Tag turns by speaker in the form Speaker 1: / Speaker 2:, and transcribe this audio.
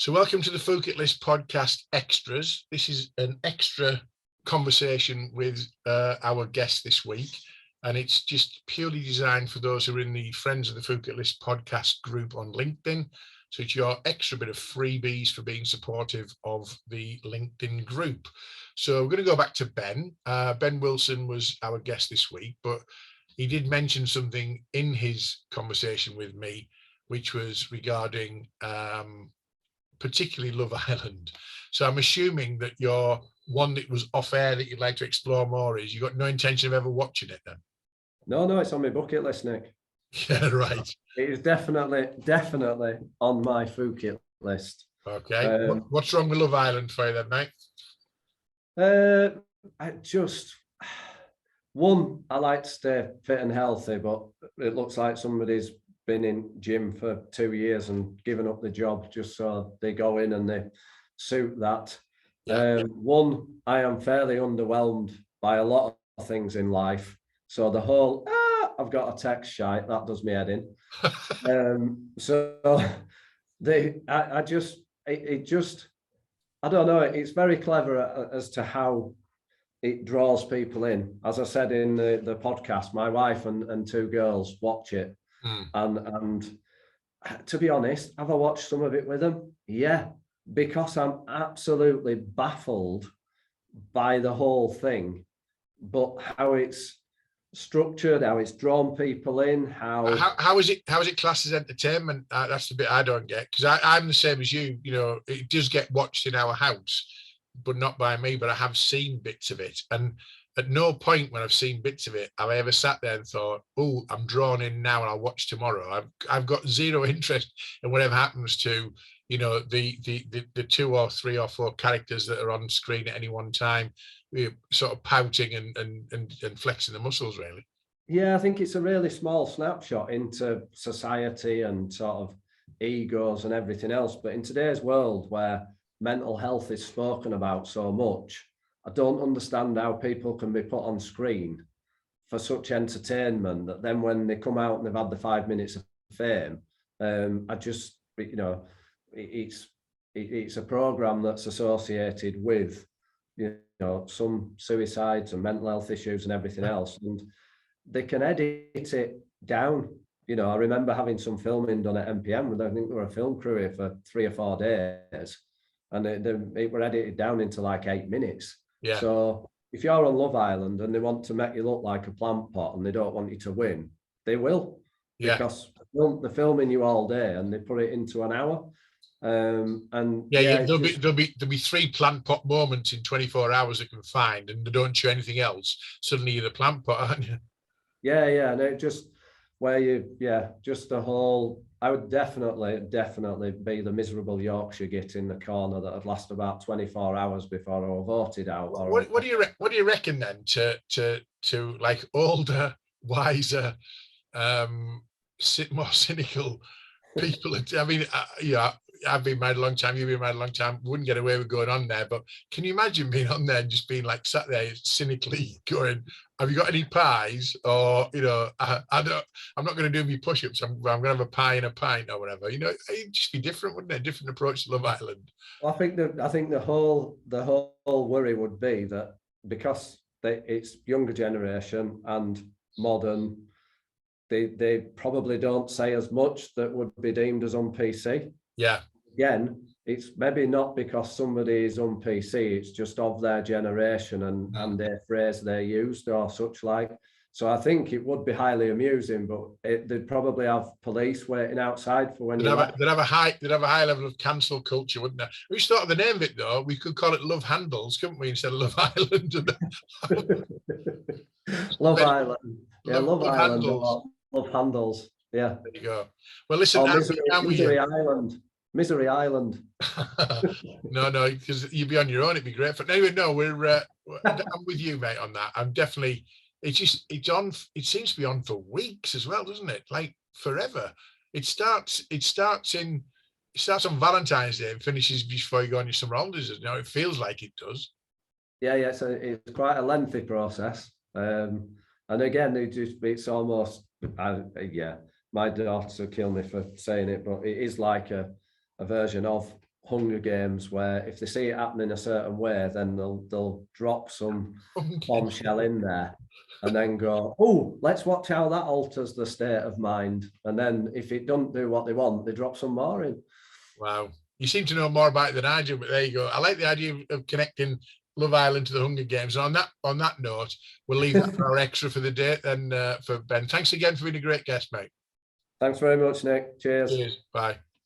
Speaker 1: So welcome to the Phuket List podcast extras. This is an extra conversation with our guest this week, and it's just purely designed for those who are in the Friends of the Phuket List podcast group on LinkedIn. So it's your extra bit of freebies for being supportive of the LinkedIn group. So we're going to go back to Ben. Ben Wilson was our guest this week, but he did mention something in his conversation with me, which was regarding particularly Love Island. So I'm assuming that your one that was off air that you'd like to explore more is you got no intention of ever watching it then?
Speaker 2: No, it's on my bucket list, Nick.
Speaker 1: Yeah, right.
Speaker 2: It is definitely on my Phuket list.
Speaker 1: Okay. What's wrong with Love Island for you then, mate?
Speaker 2: I like to stay fit and healthy, but it looks like somebody's been in gym for 2 years and given up the job just so they go in and they suit that. Yeah. I am fairly underwhelmed by a lot of things in life. So the whole, I've got a text shite, that does me head in. I don't know, it's very clever as to how it draws people in. As I said in the podcast, my wife and 2 girls watch it. And to be honest, have I watched some of it with them? Yeah, because I'm absolutely baffled by the whole thing, but how it's structured, how it's drawn people in, how
Speaker 1: is it classed as entertainment? That's the bit I don't get, because I'm the same as you. You know, it does get watched in our house, but not by me. But I have seen bits of it, and at no point when I've seen bits of it have I ever sat there and thought, "Oh, I'm drawn in now, and I'll watch tomorrow." I've got zero interest in whatever happens to, you know, the 2 or 3 or 4 characters that are on screen at any one time, sort of pouting and flexing the muscles, really.
Speaker 2: Yeah, I think it's a really small snapshot into society and sort of egos and everything else. But in today's world, where mental health is spoken about so much, I don't understand how people can be put on screen for such entertainment that then when they come out and they've had the 5 minutes of fame, it's a program that's associated with, you know, some suicides and mental health issues and everything else, and they can edit it down. You know, I remember having some filming done at MPM. I think there were a film crew here for 3 or 4 days, and it were edited down into like 8 minutes. Yeah. So if you're on Love Island and they want to make you look like a plant pot and they don't want you to win, they will. Yeah. Because they're filming you all day and they put it into an hour.
Speaker 1: There'll be 3 plant pot moments in 24 hours they can find, and they don't show anything else. Suddenly you're the plant pot, aren't you?
Speaker 2: Yeah, and it just just the whole. I would definitely be the miserable Yorkshire git in the corner that had lasted about 24 hours before I voted out.
Speaker 1: What do you reckon then to like older, wiser, more cynical people? I mean, I've been married a long time, you've been married a long time, wouldn't get away with going on there, but can you imagine being on there and just being like sat there cynically going, have you got any pies? Or, you know, I'm not going to do me push-ups, I'm going to have a pie and a pint or whatever. You know, it'd just be different, wouldn't it? A different approach to Love Island.
Speaker 2: Well, I think the whole worry would be that because it's younger generation and modern, they probably don't say as much that would be deemed as un-PC.
Speaker 1: Yeah.
Speaker 2: Again, it's maybe not because somebody is un-PC, it's just of their generation and their phrase they used or such like. So I think it would be highly amusing, but they'd probably have police waiting outside for when
Speaker 1: they'd have a high level of cancel culture, wouldn't they? We just thought of the name of it though. We could call it Love Handles, couldn't we, instead of Love Island?
Speaker 2: Love Island. Yeah, Love Island. Love Handles. Yeah.
Speaker 1: There you go. Well, listen,
Speaker 2: Misery Island.
Speaker 1: No, because you'd be on your own. It'd be great. But anyway, no, I'm with you, mate, on that. I'm definitely. It's on. It seems to be on for weeks as well, doesn't it? Like forever. It starts on Valentine's Day and finishes before you go on your summer holidays. You know, it feels like it does.
Speaker 2: Yeah. So it's quite a lengthy process. And again, it's almost. My daughter will kill me for saying it, but it is like a version of Hunger Games, where if they see it happening a certain way, then they'll drop some bombshell in there and then go, oh, let's watch how that alters the state of mind. And then if it doesn't do what they want, they drop some more in.
Speaker 1: Wow. You seem to know more about it than I do, but there you go. I like the idea of connecting Love Island to the Hunger Games. And on that note, we'll leave that for our extra for the day. And for Ben, thanks again for being a great guest, mate.
Speaker 2: Thanks very much, Nick. Cheers.
Speaker 1: Cheers. Bye.